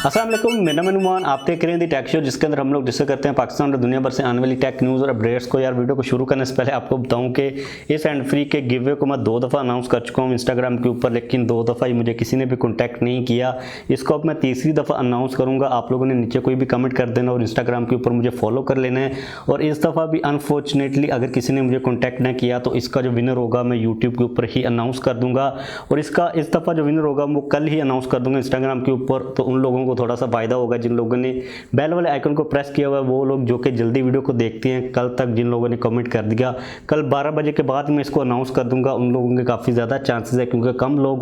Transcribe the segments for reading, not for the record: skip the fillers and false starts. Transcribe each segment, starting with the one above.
अस्सलाम वालेकुम, मेरा नाम अनुमान। आप देख रहे हैं दी टेक शो, जिसके अंदर हम लोग डिस्कस करते हैं पाकिस्तान और दुनिया भर से आने वाली टेक न्यूज़ और अपडेट्स को। यार वीडियो को शुरू करने से पहले आपको बताऊं कि इस हैंड फ्री के गिवे को मैं 2 दफ़ा अनाउंस कर चुका हूं इंस्टाग्राम के ऊपर, लेकिन 2 दफ़ा ही मुझे किसी ने भी कॉन्टैक्ट नहीं किया। इसको अब मैं तीसरी दफ़ा अनाउंस करूँगा। आप लोगों ने नीचे कोई भी कमेंट कर देना और इंस्टाग्राम के ऊपर मुझे फॉलो कर लेना है। और इस दफ़ा भी अनफॉर्चुनेटली अगर किसी ने मुझे कॉन्टैक्ट ना किया तो इसका जो विनर होगा मैं यूट्यूब के ऊपर ही अनाउंस कर दूँगा। और इसका इस दफ़ा जो विनर होगा वो कल ही अनाउंस कर दूँगा इंस्टाग्राम के ऊपर। तो उन लोगों को थोड़ा सा फ़ायदा होगा जिन लोगों ने बेल वाले आइकन को प्रेस किया हुआ है, वो लोग जो कि जल्दी वीडियो को देखते हैं। कल तक जिन लोगों ने कमेंट कर दिया, कल 12 बजे के बाद मैं इसको अनाउंस कर दूंगा। उन लोगों के काफ़ी ज़्यादा चांसेस है, क्योंकि कम लोग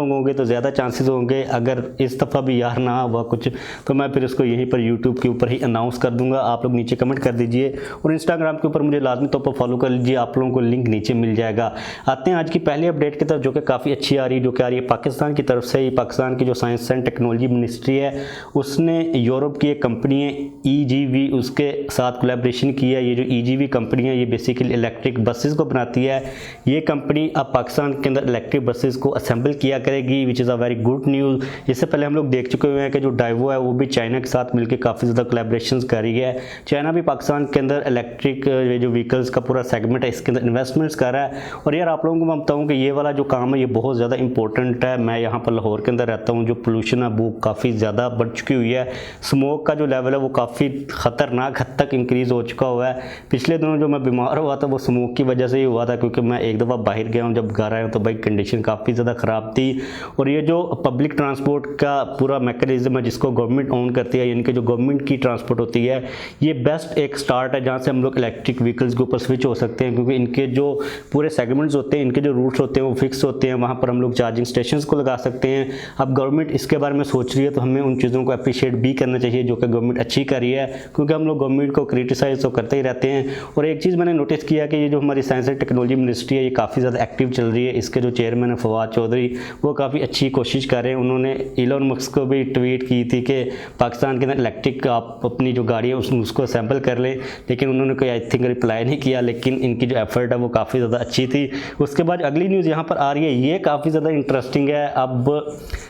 होंगे तो ज़्यादा चांसेस होंगे। अगर इस दफ़ा भी यार ना हुआ कुछ तो मैं फिर इसको यहीं पर यूट्यूब के ऊपर ही अनाउंस कर दूंगा। आप लोग नीचे कमेंट कर दीजिए और इंस्टाग्राम के ऊपर मुझे लाजमी तौर पर फॉलो कर लीजिए। आप लोगों को लिंक नीचे मिल जाएगा। आते हैं आज की पहली अपडेट की तरफ, जो कि काफ़ी अच्छी आ रही है, जो कि आ रही है पाकिस्तान की तरफ से। पाकिस्तान की जो साइंस एंड टेक्नोलॉजी मिनिस्ट्री है उसने यूरोप की एक कंपनी है EGV, उसके साथ कोलैबोरेशन किया है। ये जो EGV कंपनी है ये बेसिकली इलेक्ट्रिक बसेस को बनाती है। ये कंपनी अब पाकिस्तान के अंदर इलेक्ट्रिक बसेस को असेंबल किया करेगी, which is a very good news. इससे पहले हम लोग देख चुके हुए हैं कि जो डाइवो है वो भी चाइना के साथ मिलकर काफ़ी ज़्यादा कोलैबोरेशन कर रही है। चाइना भी पाकिस्तान के अंदर इलेक्ट्रिक जो व्हीकल्स का पूरा सेगमेंट है इसके अंदर इन्वेस्टमेंट्स कर रहा है। और यार आप लोगों को मैं बताऊँ कि ये वाला जो काम है ये बहुत ज़्यादा इंपॉर्टेंट है। मैं यहाँ पर लाहौर के अंदर रहता हूँ, जो पोल्यूशन है वो काफ़ी ज़्यादा बढ़ चुकी हुई है। स्मोक का जो लेवल है वो काफ़ी ख़तरनाक हद तक इंक्रीज़ हो चुका हुआ है। पिछले दिनों जो मैं बीमार हुआ था वो स्मोक की वजह से ही हुआ था, क्योंकि मैं एक दफ़ा बाहर गया हूँ, जब घर आया हूँ तो भाई कंडीशन काफ़ी ज़्यादा ख़राब थी। और ये जो पब्लिक ट्रांसपोर्ट का पूरा मैकेनिज्म है जिसको गवर्नमेंट ओन करती है, यानी कि जो गवर्नमेंट की ट्रांसपोर्ट होती है, ये बेस्ट एक स्टार्ट है जहाँ से हम लोग इलेक्ट्रिक व्हीकल्स के ऊपर स्विच हो सकते हैं। क्योंकि इनके जो पूरे सेगमेंट्स होते हैं, इनके जो रूट्स होते हैं वो फिक्स होते हैं, वहाँ पर हम लोग चार्जिंग स्टेशन को लगा सकते हैं। अब गवर्नमेंट इसके बारे में सोच रही है तो हमें उन चीज़ों को अप्रिशिएट भी करना चाहिए जो कि गवर्नमेंट अच्छी कर रही है, क्योंकि हम लोग गवर्नमेंट को क्रिटिसाइज तो करते ही रहते हैं। और एक चीज़ मैंने नोटिस किया कि ये जो हमारी साइंस एंड टेक्नोलॉजी मिनिस्ट्री है ये काफ़ी ज़्यादा एक्टिव चल रही है। इसके जो चेयरमैन है फवाद चौधरी, वो काफ़ी अच्छी कोशिश कर रहे हैं। उन्होंने इलोन मस्क को भी ट्वीट की थी कि पाकिस्तान के अंदर इलेक्ट्रिक आप अपनी जो गाड़ी है उसको असेंबल कर लें, लेकिन उन्होंने कोई आई थिंक रिप्लाई नहीं किया। लेकिन इनकी जो एफर्ट है वो काफ़ी ज़्यादा अच्छी थी। उसके बाद अगली न्यूज़ यहाँ पर आ रही है, ये काफ़ी ज़्यादा इंटरेस्टिंग है। अब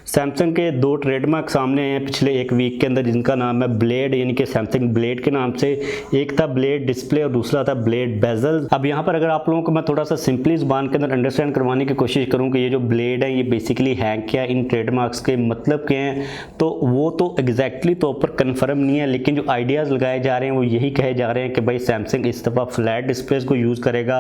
सैमसंग के 2 ट्रेडमार्क सामने हैं पिछले एक वीक के अंदर, जिनका नाम है ब्लेड, यानी कि सैमसंग ब्लेड के नाम से। एक था ब्लेड डिस्प्ले और दूसरा था ब्लेड बेजल। अब यहाँ पर अगर आप लोगों को मैं थोड़ा सा सिंपली ज़ुबान के अंदर अंडरस्टैंड करवाने की कोशिश करूँ कि ये जो ब्लेड है ये बेसिकली है क्या, इन ट्रेडमार्क्स के मतलब क्या हैं, तो वो तो एग्जैक्टली तौर पर कन्फर्म नहीं है। लेकिन जो आइडियाज़ लगाए जा रहे हैं वो यही कहे जा रहे हैं कि भाई सैमसंग इस दफ़ा फ्लैट डिस्प्लेस को यूज़ करेगा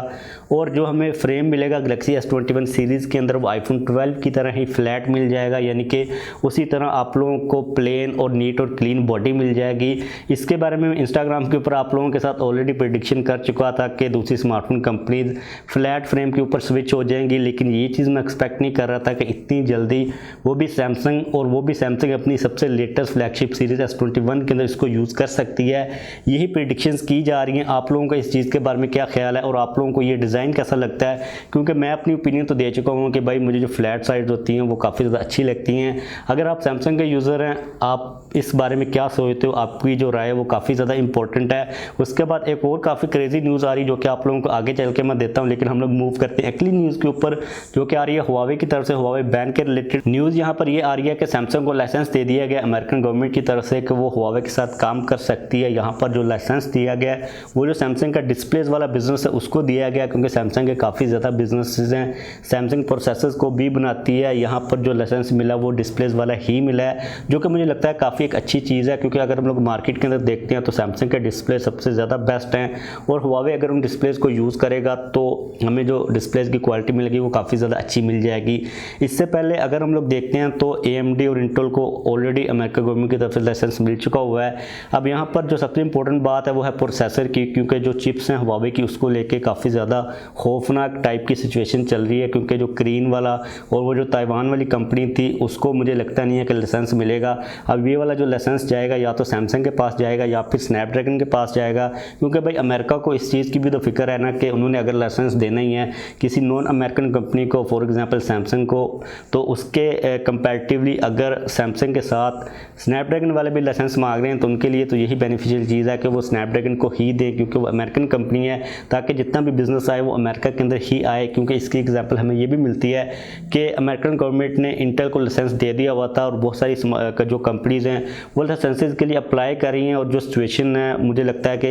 और जो हमें फ्रेम मिलेगा गैलेक्सी S21 सीरीज़ के अंदर वो iPhone 12 की तरह ही फ्लैट मिल जाएगा, यानी कि उसी तरह आप लोगों को प्लेन और नीट और क्लीन बॉडी मिल जाएगी। इसके बारे में इंस्टाग्राम के ऊपर आप लोगों के साथ ऑलरेडी प्रेडिक्शन कर चुका था कि दूसरी स्मार्टफोन कंपनीज फ्लैट फ्रेम के ऊपर स्विच हो जाएंगी, लेकिन ये चीज़ मैं एक्सपेक्ट नहीं कर रहा था कि इतनी जल्दी वो भी सैमसंग अपनी सबसे लेटेस्ट फ्लैगशिप सीरीज़ S21 के अंदर इसको यूज़ कर सकती है। यही प्रेडिक्शंस की जा रही हैं। आप लोगों का इस चीज़ के बारे में क्या ख्याल है और आप लोगों को ये डिज़ाइन कैसा लगता है? क्योंकि मैं अपनी ओपिनियन तो दे चुका हूँ कि भाई मुझे जो फ्लैट साइड होती हैं वो काफ़ी ज़्यादा अच्छी लगती हैं। अगर आप सैमसंग के यूज़र हैं, आप इस बारे में क्या सोचते हो? आपकी जो राय है वो काफ़ी ज़्यादा इंपॉर्टेंट है। उसके बाद एक और काफ़ी क्रेजी न्यूज़ आ रही है जो कि आप लोगों को आगे चल के मैं देता हूँ, लेकिन हम लोग मूव करते हैं अगली न्यूज़ के ऊपर, जो कि आ रही है हुआवे की तरफ से। हुआवे बैन के रिलेटेड न्यूज़ यहाँ पर ये आ रही है कि सैमसंग को लाइसेंस दे दिया गया अमेरिकन गवर्नमेंट की तरफ से कि वो हुआवे के साथ काम कर सकती है। यहाँ पर जो लाइसेंस दिया गया है वो जो सैमसंग का डिस्प्लेस वाला बिजनेस है उसको दिया गया, क्योंकि सैमसंग के काफ़ी ज़्यादा बिजनेसेस हैं। सैमसंग प्रोसेसर्स को भी बनाती है। यहाँ पर जो लाइसेंस मिला वो डिस्प्लेस वाला ही मिला है, जो कि मुझे लगता है काफ़ी एक अच्छी चीज़ है। क्योंकि अगर हम लोग मार्केट के अंदर देखते हैं तो सैमसंग के डिस्प्ले सबसे ज़्यादा बेस्ट हैं, और हुआवे अगर उन डिस्प्लेस को यूज़ करेगा तो हमें जो डिस्प्लेस की क्वालिटी मिलेगी वो काफ़ी ज़्यादा अच्छी मिल जाएगी। इससे पहले अगर हम लोग देखते हैं तो AMD और इंटेल को ऑलरेडी अमेरिका गवर्नमेंट की तरफ से लाइसेंस मिल चुका हुआ है। अब यहाँ पर जो सबसे इंपॉर्टेंट बात है वो है प्रोसेसर की, क्योंकि जो चिप्स हैं हुआवे की उसको लेके काफ़ी ज़्यादा खौफनाक टाइप की सिचुएशन चल रही है। क्योंकि जो क्रीन वाला और वो जो ताइवान वाली कंपनी थी उसको मुझे लगता नहीं है कि लाइसेंस मिलेगा। अब ये वाला जो लाइसेंस जाएगा या तो सैमसंग के पास जाएगा या फिर स्नैपड्रैगन के पास जाएगा, क्योंकि भाई अमेरिका को इस चीज़ की भी तो फिक्र है ना कि उन्होंने अगर लाइसेंस देना ही है किसी नॉन अमेरिकन कंपनी को, फॉर एग्जांपल सैमसंग को, तो उसके कंपैरेटिवली अगर सैमसंग के साथ स्नैपड्रैगन वाले भी लाइसेंस मांग रहे हैं तो उनके लिए तो यही बेनिफिशियल चीज़ है कि वो स्नैपड्रैगन को ही दें, क्योंकि वो अमेरिकन कंपनी है, ताकि जितना भी बिजनेस आए वो अमेरिका के अंदर ही आए। क्योंकि इसकी एग्जांपल हमें ये भी मिलती है कि अमेरिकन गवर्नमेंट ने इंटेल को लाइसेंस दे दिया हुआ था और बहुत सारी सारी जो कंपनीज़ हैं वो लाइसेंसेज के लिए अप्लाई कर रही हैं, और जो सिचुएशन है मुझे लगता है कि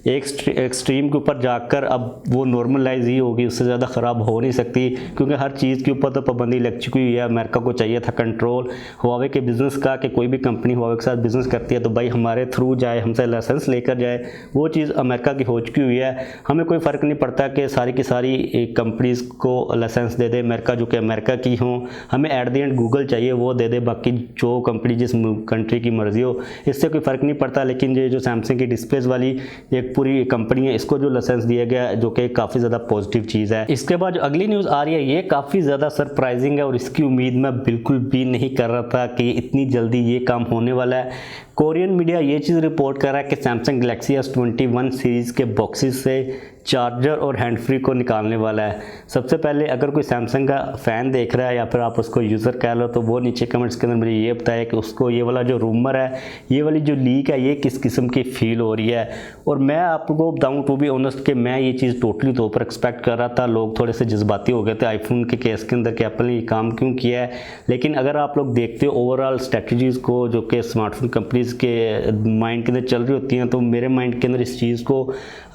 एक एक्सट्रीम के ऊपर जाकर अब वो नॉर्मलाइज ही होगी, उससे ज़्यादा ख़राब हो नहीं सकती, क्योंकि हर चीज़ के ऊपर तो पाबंदी लग चुकी हुई है। अमेरिका को चाहिए था कंट्रोल हुआवे के बिज़नेस का, कि कोई भी कंपनी हुआवे के साथ बिज़नेस करती है तो भाई हमारे थ्रू जाए, हमसे लाइसेंस लेकर जाए। वो चीज़ अमेरिका की हो चुकी हुई है। हमें कोई फ़र्क नहीं पड़ता कि सारी की सारी कंपनीज़ को लाइसेंस दे दे अमेरिका, जो कि अमेरिका की हों। हमें एट द एंड गूगल चाहिए, वो दे दे, बाकी जो कंपनी जिस कंट्री की मर्ज़ी हो, इससे कोई फ़र्क नहीं पड़ता। लेकिन ये जो सैमसंग की डिस्प्लेज वाली एक पूरी कंपनी है, इसको जो लाइसेंस दिया गया है, जो कि काफ़ी ज़्यादा पॉजिटिव चीज़ है। इसके बाद जो अगली न्यूज़ आ रही है ये काफ़ी ज़्यादा सरप्राइजिंग है, और इसकी उम्मीद मैं बिल्कुल भी नहीं कर रहा था कि इतनी जल्दी ये काम होने वाला है। कोरियन मीडिया ये चीज़ रिपोर्ट कर रहा है कि सैमसंग गैलेक्सी S21 सीरीज़ के बॉक्सेस से चार्जर और हैंड फ्री को निकालने वाला है। सबसे पहले अगर कोई सैमसंग का फ़ैन देख रहा है या फिर आप उसको यूज़र कह लो, तो वो नीचे कमेंट्स के अंदर मुझे ये बताया कि उसको ये वाला जो रूमर है, ये वाली जो लीक है, ये किस किस्म की फील हो रही है। और मैं आपको बताऊँ टू बी ऑनेस्ट कि मैं ये चीज़ टोटली तौर पर एक्सपेक्ट कर रहा था। लोग थोड़े से जज्बाती हो गए थे आईफोन के केस के अंदर कि एप्पल ने ये काम क्यों किया है। लेकिन अगर आप लोग देखते हो ओवरऑल स्ट्रेटजीज़ को जो कि स्मार्टफोन कंपनीज़ के माइंड के अंदर चल रही होती हैं, तो मेरे माइंड के अंदर इस चीज़ को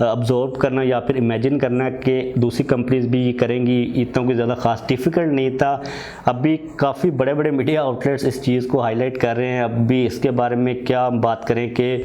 अब्जॉर्ब करना या फिर इमेजिन करना कि दूसरी कंपनीज भी ये करेंगी, इतना कोई ज़्यादा खास डिफ़िकल्ट नहीं था। अभी काफ़ी बड़े बड़े मीडिया आउटलेट्स इस चीज़ को हाईलाइट कर रहे हैं। अब भी इसके बारे में क्या बात करें कि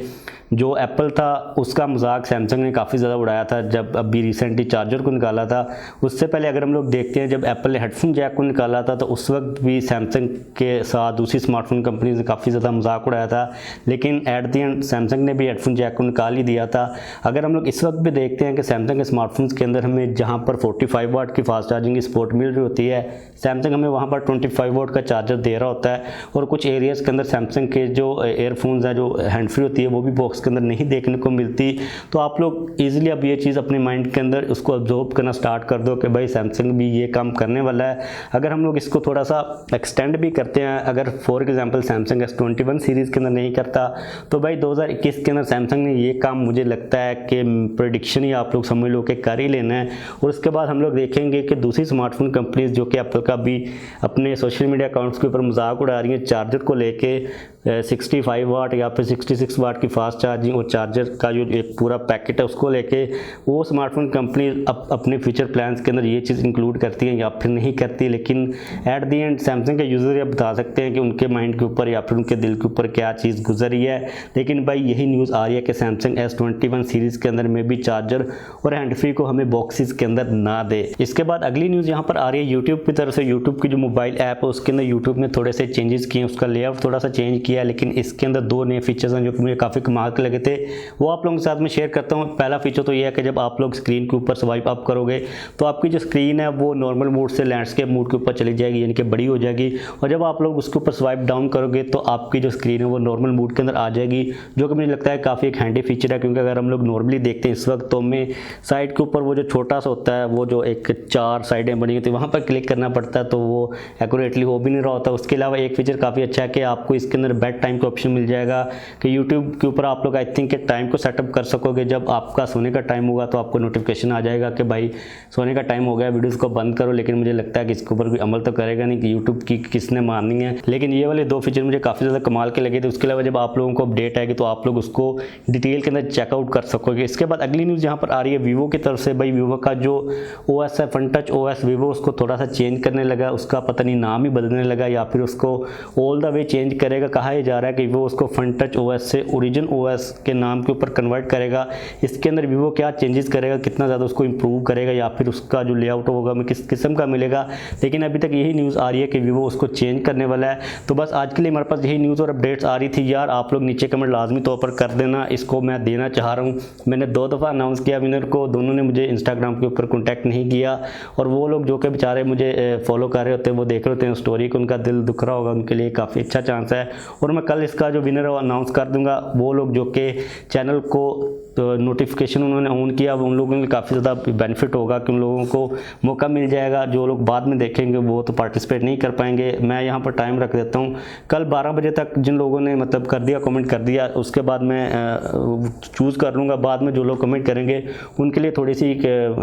जो एप्पल था उसका मजाक सैमसंग ने काफ़ी ज़्यादा उड़ाया था जब अभी रिसेंटली चार्जर को निकाला था। उससे पहले अगर हम लोग देखते हैं जब एप्पल ने हेडफोन जैक को निकाला था, तो उस वक्त भी सैमसंग के साथ दूसरी स्मार्टफोन कंपनीज ने काफ़ी ज़्यादा मजाक उड़ाया था। लेकिन एट द एंड सैमसंग ने भी हेडफोन जैक को निकाल ही दिया था। अगर हम लोग इस वक्त भी देखते हैं कि सैमसंग के स्मार्टफोन्स के अंदर हमें जहाँ पर 45 वाट की फास्ट चार्जिंग की सपोर्ट मिल रही होती है, सैमसंग हमें वहाँ पर 25 वाट का चार्जर दे रहा होता है। और कुछ एरियाज़ के अंदर सैमसंग के जो एयरफोन्स हैं, जो हैंड फ्री होती है, वो भी बॉक्स के अंदर नहीं देखने को मिलती। तो आप लोग इजीली अब ये चीज़ अपने माइंड के अंदर उसको अब्जॉर्ब करना स्टार्ट कर दो कि भाई सैमसंग भी ये काम करने वाला है। अगर हम लोग इसको थोड़ा सा एक्सटेंड भी करते हैं, अगर for example Samsung S21 series के अंदर नहीं करता, तो भाई 2021 के अंदर सैमसंग ने ये काम मुझे लगता है कि प्रेडिक्शन ही आप लोग समझ लो कि कर ही लेना है। और उसके बाद हम लोग देखेंगे कि दूसरी स्मार्टफोन कंपनीज जो कि एप्पल का भी अपने सोशल मीडिया अकाउंट्स के ऊपर मजाक उड़ा रही हैं चार्जर को लेके, 65 वाट या फिर 66 वाट की फास्ट चार्जिंग और चार्जर का जो एक पूरा पैकेट है उसको लेके वो स्मार्टफोन कंपनी अपने फ्यूचर प्लान्स के अंदर ये चीज़ इंक्लूड करती हैं या फिर नहीं करती। लेकिन एट द एंड सैमसंग के यूज़र ये बता सकते हैं कि उनके माइंड के ऊपर या फिर उनके दिल के ऊपर क्या चीज़ गुजर रही है। लेकिन भाई यही न्यूज़ आ रही है कि सैमसंग S21 सीरीज़ के अंदर में भी चार्जर और हैंड फ्री को हमें बॉक्सेस के अंदर ना दे। इसके बाद अगली न्यूज़ यहाँ पर आ रही है यूट्यूब की तरफ से। यूट्यूब की जो मोबाइल ऐप है उसके अंदर यूट्यूब ने थोड़े से चेंजेस किए, उसका लेआउट थोड़ा सा चेंज किया, लेकिन इसके अंदर दो नए फीचर्स हैं जो कि मुझे काफ़ी कमाल के लगे थे, वो आप लोगों के साथ में शेयर करता हूँ। पहला फीचर तो ये है कि जब आप लोग स्क्रीन के ऊपर स्वाइप अप करोगे तो आपकी जो स्क्रीन है वो नॉर्मल मोड से लैंडस्केप मोड के ऊपर चली जाएगी, यानी कि बड़ी हो जाएगी। और जब आप लोग उसके ऊपर स्वाइप डाउन करोगे तो आपकी जो स्क्रीन है वो नॉर्मल मोड के अंदर आ जाएगी, जो कि मुझे लगता है काफ़ी एक हैंडी फीचर है। क्योंकि अगर हम लोग नॉर्मली देखते हैं इस वक्त तो हमें साइड के ऊपर वो जो छोटा सा होता है, वो जो एक 4 साइडें बनी होती है, वहाँ पर क्लिक करना पड़ता है, तो वो एक्यूरेटली हो भी नहीं रहा होता। उसके अलावा एक फीचर काफ़ी अच्छा है कि आपको इसके अंदर बेड टाइम का ऑप्शन मिल जाएगा कि यूट्यूब के ऊपर आप लोग आई थिंक के टाइम को सेटअप कर सकोगे। जब आपका सोने का टाइम होगा तो आपको नोटिफिकेशन आ जाएगा कि भाई सोने का टाइम हो गया, वीडियोस को बंद करो। लेकिन मुझे लगता है कि इसके ऊपर कोई अमल तो करेगा नहीं कि यूट्यूब की किसने माननी है। लेकिन ये वाले दो फीचर मुझे काफ़ी ज़्यादा कमाल के लगे थे। उसके अलावा जब आप लोगों को अपडेट आएगी तो आप लोग उसको डिटेल के अंदर चेकआउट कर सकोगे। इसके बाद अगली न्यूज़ यहाँ पर आ रही है वीवो की तरफ से। भाई वीवो का जो OS है फन टच OS, वीवो उसको थोड़ा सा चेंज करने लगा, उसका पता नहीं नाम ही बदलने लगा या फिर उसको ऑल द वे चेंज करेगा। कहा यह जा रहा है कि वीवो उसको फन टच OS से ओरिजिन OS के नाम के ऊपर कन्वर्ट करेगा। इसके अंदर वीवो क्या चेंजेस करेगा, कितना ज़्यादा उसको इंप्रूव करेगा या फिर उसका जो लेआउट होगा हमें किस किस्म का मिलेगा, लेकिन अभी तक यही न्यूज़ आ रही है कि वीवो उसको चेंज करने वाला है। तो बस आज के लिए हमारे पास यही न्यूज़ और अपडेट्स आ रही थी यार। आप लोग नीचे कमेंट लाजमी तौर पर कर देना, इसको मैं देना चाह रहा हूँ। मैंने 2 दफ़ा अनाउंस किया विनर को, दोनों ने मुझे इंस्टाग्राम के ऊपर कॉन्टैक्ट नहीं किया। और वो लोग जो कि बेचारे मुझे फॉलो कर रहे होते हैं, वो देख रहे होते हैं स्टोरी को, उनका दिल दुख रहा होगा, उनके लिए काफ़ी अच्छा चांस है। और मैं कल इसका जो विनर है अनाउंस कर दूँगा। वो लोग जो जो कि चैनल को नोटिफिकेशन उन्होंने ऑन किया, अब उन लोगों के लिए काफ़ी ज़्यादा बेनिफिट होगा कि उन लोगों को मौका मिल जाएगा। जो लोग बाद में देखेंगे वो तो पार्टिसिपेट नहीं कर पाएंगे। मैं यहाँ पर टाइम रख देता हूँ, कल 12 बजे तक जिन लोगों ने मतलब कर दिया, कमेंट कर दिया, उसके बाद मैं चूज़ कर लूँगा। बाद में जो लोग कमेंट करेंगे उनके लिए थोड़ी सी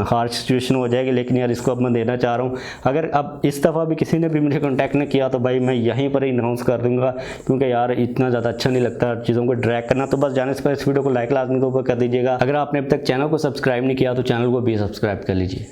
हार्श सिचुएशन हो जाएगी, लेकिन यार इसको अब मैं देना चाह रहा हूँ। अगर अब इस दफ़ा भी किसी ने भी मुझे कॉन्टैक्ट नहीं किया तो भाई मैं यहीं पर ही अनाउंस कर दूँगा, क्योंकि यार इतना ज़्यादा अच्छा नहीं लगता चीज़ों को ड्रैग करना। तो बस जाने से पहले इस वीडियो को लाइक लाजमी तौर पर कर दीजिएगा। अगर आपने अब तक चैनल को सब्सक्राइब नहीं किया तो चैनल को भी सब्सक्राइब कर लीजिए।